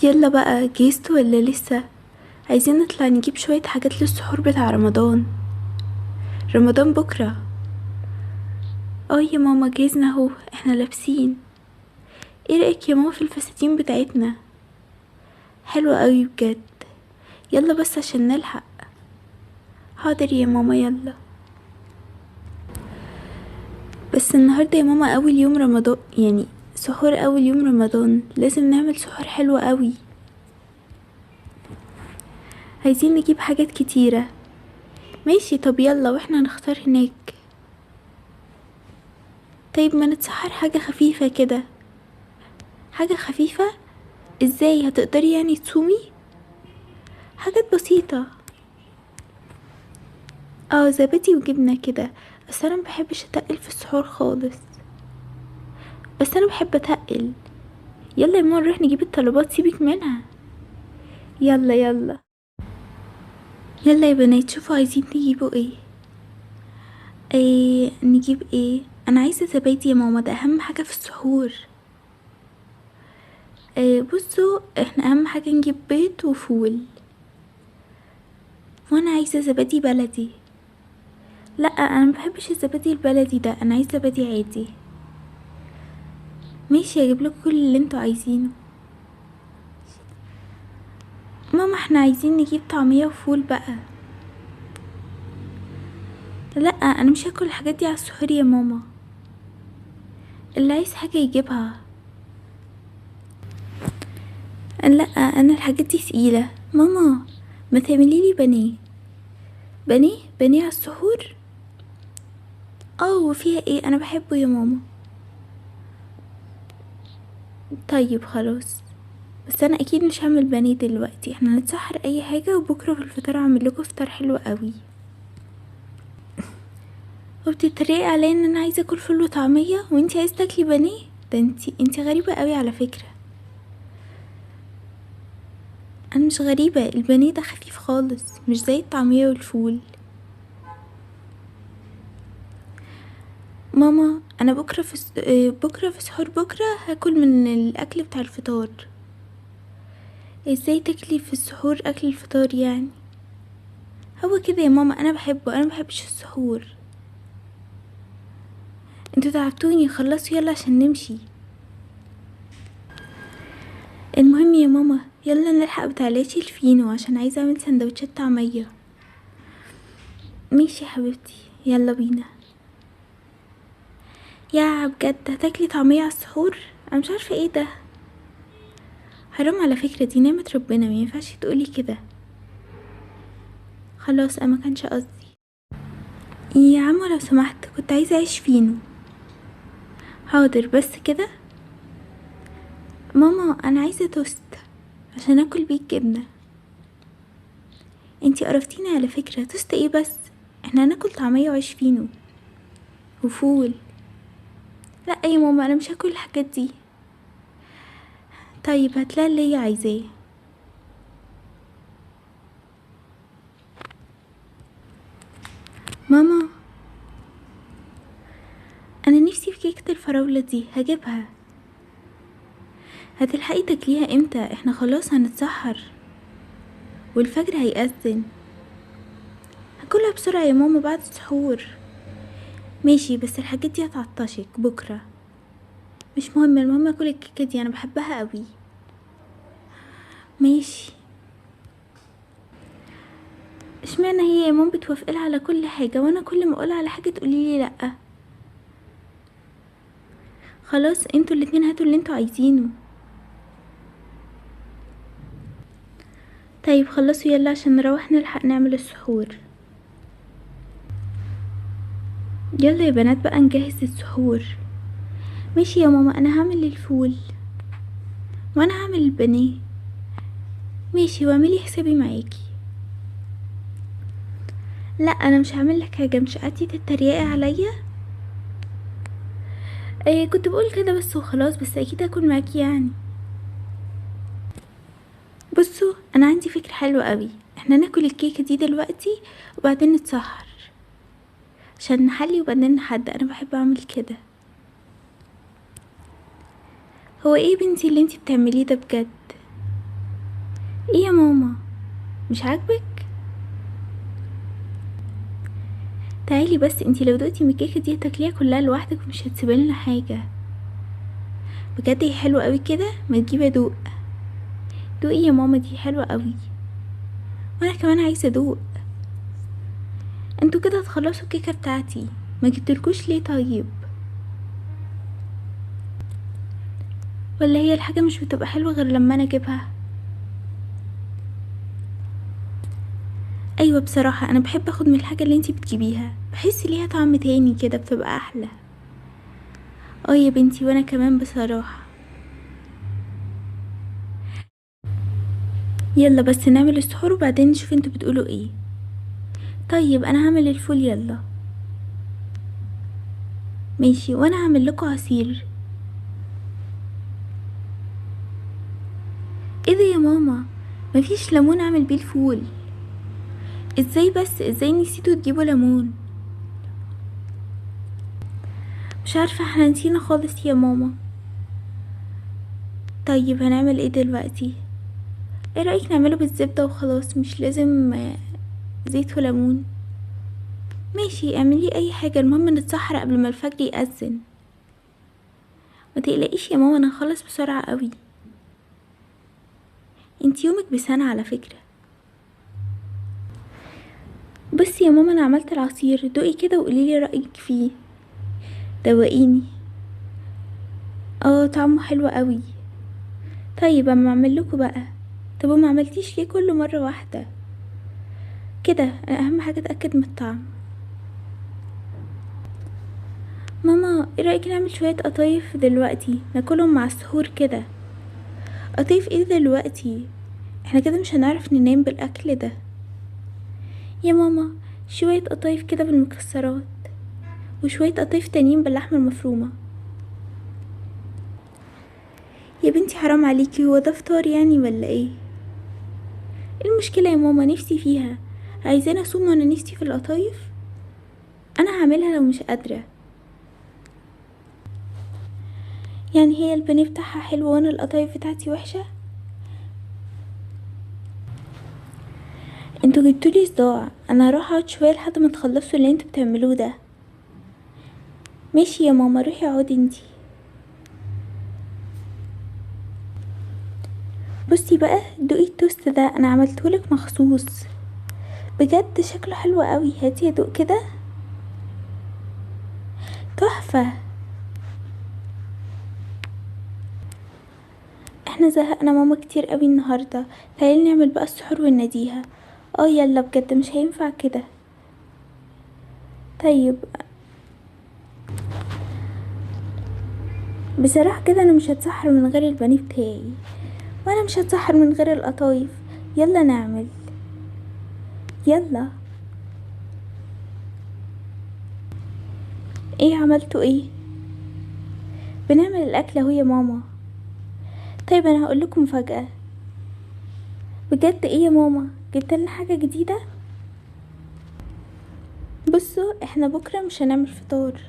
يلا بقى، جهزتوا ولا لسه؟ عايزين نطلع نجيب شوية حاجات للسحور بتاع رمضان. رمضان بكرة. اه يا ماما، جهزنا اهو، احنا لابسين. ايه رأيك يا ماما في الفساتين بتاعتنا؟ حلوة قوي بجد. يلا بس عشان نلحق. حاضر يا ماما، يلا. بس النهاردة يا ماما اول يوم رمضان، يعني سحور اول يوم رمضان، لازم نعمل سحور حلو قوي. عايزين نجيب حاجات كتيرة. ماشي، طب يلا واحنا هنختار هناك. طيب ما نتسحر حاجة خفيفة كده. حاجة خفيفة؟ ازاي هتقدري يعني تصومي؟ حاجات بسيطة. اه، زبادي وجبنة كده. بس انا مبحبش اتقل في السحور خالص. بس انا بحب اتقل. يلا يا ماما نروح نجيب الطلبات، سيبك منها. يلا يلا. يلا يا بنات، شوفوا عايزين تجيبوا ايه. ايه نجيب ايه؟ انا عايزة زبادي يا ماما، ده اهم حاجة في السحور. ايه بصوا، احنا اهم حاجة نجيب بيض وفول. وانا عايزة زبادي بلدي. لا، انا مبحبش الزبادي البلدي ده، انا عايزة زبادي عادي. ماشي، هجيب لكم كل اللي انتوا عايزينه. ماما احنا عايزين نجيب طعمية وفول بقى. لا، انا مش هاكل الحاجات دي على السحور يا ماما. اللي عايز حاجة يجيبها. لا، انا الحاجات دي تقيلة ماما. ما تعملي لي بانيه. بانيه بانيه على السحور. اه، وفيها ايه؟ انا بحبه يا ماما. طيب خلاص. بس انا اكيد مش هعمل بانيه دلوقتي، احنا نتسحر اي حاجة وبكرة في الفطار اعمل لكم فطار حلو قوي. وبتتريقي عليا ان انا عايزة اكل فول وطعمية وانتي عايزة تاكلي بانيه؟ ده انتي غريبة قوي على فكرة. انا مش غريبة، البانيه ده خفيف خالص، مش زي الطعمية والفول. ماما انا بكرة في سحور بكرة هاكل من الاكل بتاع الفطار. ازاي تاكلي في السحور اكل الفطار يعني؟ هو كده يا ماما، انا بحبه، انا مبحبش السحور. انتوا تعبتوني، خلصوا يلا عشان نمشي. المهم يا ماما، يلا نلحق بتاع العيش الفينو عشان عايزة اعمل سندوتشات طعمية. ماشي يا حبيبتي، يلا بينا. يا بجد هتاكلي طعمية على السحور؟ انا مش عارفة ايه ده. حرام على فكرة، دي نعمة ربنا، ما ينفعش تقولي كده. خلاص، انا ما كانش قصدي. يا عمو لو سمحت، كنت عايزة عيش فينو. حاضر، بس كده. ماما انا عايزة توست عشان اكل بيه الجبنة. انتي قرفتيني على فكرة، توست ايه بس؟ احنا هناكل طعمية وعيش فينو وفول. لا يا ماما، انا مش هاكل الحاجات دي. طيب هتلاقي اللي هي عايزاه. ماما انا نفسي في كيكة الفراولة دي، هجيبها. هتلحقي تاكليها امتى؟ احنا خلاص هنتسحر والفجر هيأذن. هاكلها بسرعة يا ماما بعد السحور. ماشي، بس الحاجات دي هتعطشك بكرة. مش مهم، المهم اكل الكيكة دي، انا بحبها قوي. ماشي. اشمعنى هي يا ماما بتوافقلها على كل حاجة، وانا كل ما اقولها على حاجة تقوليلي لأ؟ خلاص، انتوا الاتنين هاتوا اللي انتوا عايزينه. طيب خلصوا يلا عشان نروح نلحق نعمل السحور. يلا يا بنات بقى نجهز السحور. ماشي يا ماما، انا هعمل الفول وانا هعمل البانيه. ماشي، واعملي حسابي معاكي. لا، انا مش هعمل لك حاجه، مش قعدتي تتريقي عليا. ايه، كنت بقول كده بس وخلاص، بس اكيد هكون معاكي يعني. بصوا، انا عندي فكره حلوه قوي. احنا ناكل الكيكه دي دلوقتي وبعدين نتسحر عشان نحلي وبعدين نحدى، انا بحب اعمل كده. هو ايه بنتي اللي انتي بتعمليه ده بجد؟ ايه يا ماما، مش عاجبك؟ تعالي بس، انتي لو دقتي من الكيكه دي هتاكليها كلها لوحدك ومش هتسيبلنا حاجه. بجد هي حلوه قوي كده، ما تجيبي ادوق. دوقي يا ماما، دي حلوه قوي، وانا كمان عايزه ادوق. انتوا كده هتخلصوا الكيكه بتاعتي، ما جبتلكوش ليه طيب؟ ولا هي الحاجه مش بتبقى حلوه غير لما انا اجيبها؟ ايوه بصراحه انا بحب اخد من الحاجه اللي انتي بتجيبيها، بحس ليها طعم تاني كده، بتبقى احلى. اه يا بنتي، وانا كمان بصراحه. يلا بس نعمل السحور وبعدين نشوف انتوا بتقولوا ايه. طيب انا هعمل الفول، يلا. ماشي، وانا هعمل لكم عصير. ايه ده يا ماما، مفيش ليمون اعمل بيه الفول؟ ازاي بس، ازاي نسيتوا تجيبوا ليمون؟ مش عارفه، احنا نسينا خالص يا ماما. طيب هنعمل ايه دلوقتي؟ ايه رايك نعمله بالزبده وخلاص، مش لازم زيت وليمون؟ ماشي، اعملي اي حاجه، المهم نتسحر قبل ما الفجر يأذن. ما تقلقيش يا ماما، انا هخلص بسرعه قوي. انت يومك بسنه على فكره. بصي يا ماما، انا عملت العصير، دوقي كده وقوليلي رايك فيه. دوقيني. اه طعمه حلو قوي. طيب اما اعمل لكم بقى. طب وما عملتيش ليه كله مره واحده كده؟ اهم حاجه اتاكد من الطعم. ماما ايه رايك نعمل شويه قطايف دلوقتي ناكلهم مع السحور كده؟ قطايف ايه دلوقتي؟ احنا كده مش هنعرف ننام بالاكل ده. يا ماما، شويه قطايف كده بالمكسرات، وشويه قطايف تانيين باللحمه المفرومه. يا بنتي حرام عليكي، هو ده فطار يعني ولا ايه؟ ايه المشكله يا ماما، نفسي فيها. عايزاني اصوم وانا نفسي في القطايف؟ انا هعملها لو مش قادره. يعني هي البانيه بتاعها حلو وانا القطايف بتاعتي وحشه؟ انتوا جبتولي صداع، انا هروح اقعد شويه لحد ما تخلصوا اللي انتوا بتعملوه ده. ماشي يا ماما، روحي اقعدي انتي. بصي بقى، دوقي التوست ده، انا عملتهولك مخصوص. بجد شكله حلو قوي، هاتي ادوق كده. تحفه. احنا زهقنا ماما كتير قوي النهارده، تعالي نعمل بقى السحور ونناديها. اه يلا، بجد مش هينفع كده. طيب. بصراحه كده انا مش هتسحر من غير البانيه بتاعي، وانا مش هتسحر من غير القطايف. يلا نعمل. يلا. ايه عملتوا ايه؟ بنعمل الاكل اهو يا ماما. طيب انا هقول لكم مفاجاه. بجد؟ ايه يا ماما، جبت لنا حاجه جديده؟ بصوا، احنا بكره مش هنعمل فطار.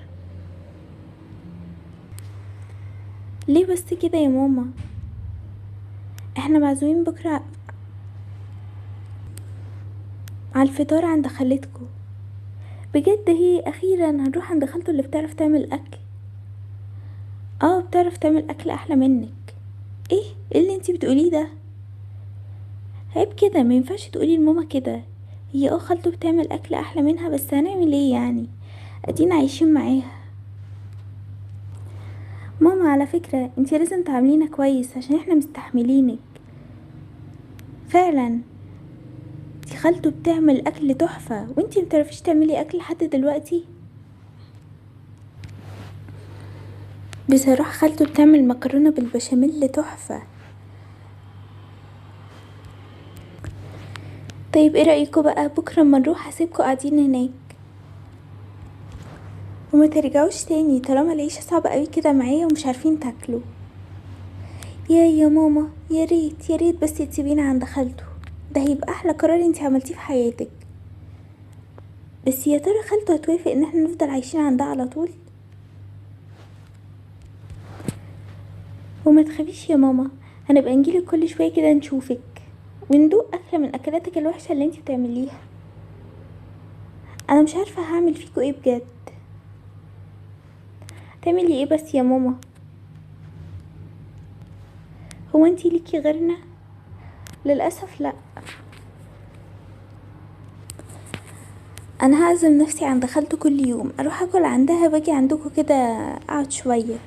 ليه بس كده يا ماما؟ احنا معزومين بكره على الفطار عند خالتكم. بجد؟ هي اخيرا هنروح عند خالته اللي بتعرف تعمل اكل. اه بتعرف تعمل اكل احلى منك. ايه اللي انتي بتقوليه ده؟ عيب كده، ما ينفعش تقولي لماما كده. هي خالته بتعمل اكل احلى منها، بس هنعمل ايه يعني، ادينا عايشين معاها. ماما على فكرة انتي لازم تعاملينا كويس عشان احنا مستحملينك. فعلا. دي خالته بتعمل اكل تحفة وانتي متعرفيش تعملي اكل لحد دلوقتي. بصراحة خالته بتعمل مكرونة بالبشاميل تحفة. طيب ايه رأيكم بقى بكرة اما نروح هسيبكوا قاعدين هناك وما ترجعوش تاني طالما العيشة صعبة قوي كده معايا ومش عارفين تاكلوا. يا ماما، يا ريت يا ريت بس تسيبينا عند خالته، ده هيبقى احلى قرار انتي عملتيه في حياتك. بس يا ترى خالته هتوافق ان احنا نفضل عايشين عندها على طول؟ وما تخافيش يا ماما، هنبقى نجيلك كل شوية كده نشوفك، وندوق اكله من اكلاتك الوحشه اللي انتي بتعمليها. انا مش عارفه هعمل فيكوا ايه بجد. تعملي ايه بس يا ماما؟ هو انتي ليكي غيرنا؟ للاسف لا. انا هعزم نفسي عند خالته كل يوم، اروح اكل عندها باجي عندكم كده اقعد شويه.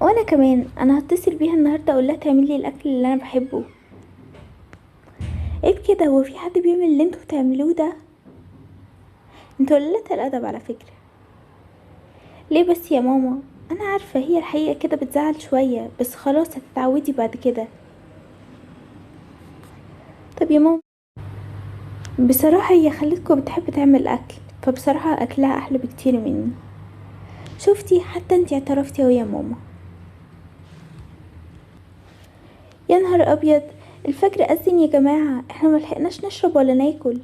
وانا كمان انا هتصل بيها النهارده اقول لها تعمل لي الاكل اللي انا بحبه. ايه كده؟ هو في حد بيعمل اللي انتوا بتعملوه ده؟ انتوا قلة الادب على فكره. ليه بس يا ماما؟ انا عارفه هي الحقيقه كده بتزعل شويه، بس خلاص هتتعودي بعد كده. طب يا ماما، بصراحه هي خالتكم بتحب تعمل اكل، فبصراحه اكلها احلى بكتير مني. شفتي؟ حتى انتي اعترفتي اهو يا ماما. يا نهار ابيض، الفجر اذن يا جماعه، احنا ملحقناش نشرب ولا ناكل.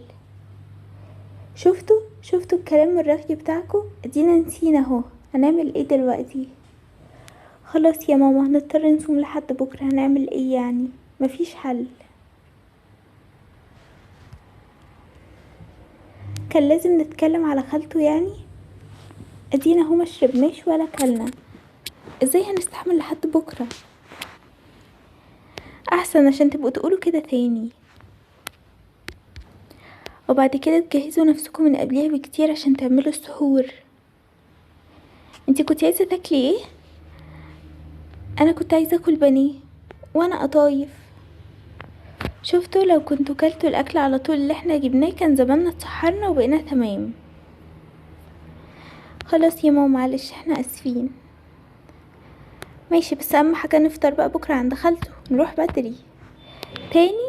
شفتوا الكلام الرغي بتاعكم؟ ادينا نسينا اهو. هنعمل ايه دلوقتي؟ خلاص يا ماما هنضطر نصوم لحد بكره، هنعمل ايه يعني؟ مفيش حل. كان لازم نتكلم على خالته يعني. ادينا اهو مشربناش ولا كلنا، ازاي هنستحمل لحد بكره؟ احسن عشان تبقوا تقولوا كده تاني، وبعد كده تجهزوا نفسكم من قبلها بكتير عشان تعملوا السحور. انتي كنتي عايزه تاكلي ايه؟ انا كنت عايزه اكل بانيه وانا قطايف. شفتوا؟ لو كنتوا كلتوا الاكل على طول اللي احنا جبناه كان زماننا اتسحرنا وبقينا تمام. خلاص يا ماما معلش، احنا اسفين. ماشي، بس اهم حاجه نفطر بقى بكره عند خالته، نروح بدري تاني.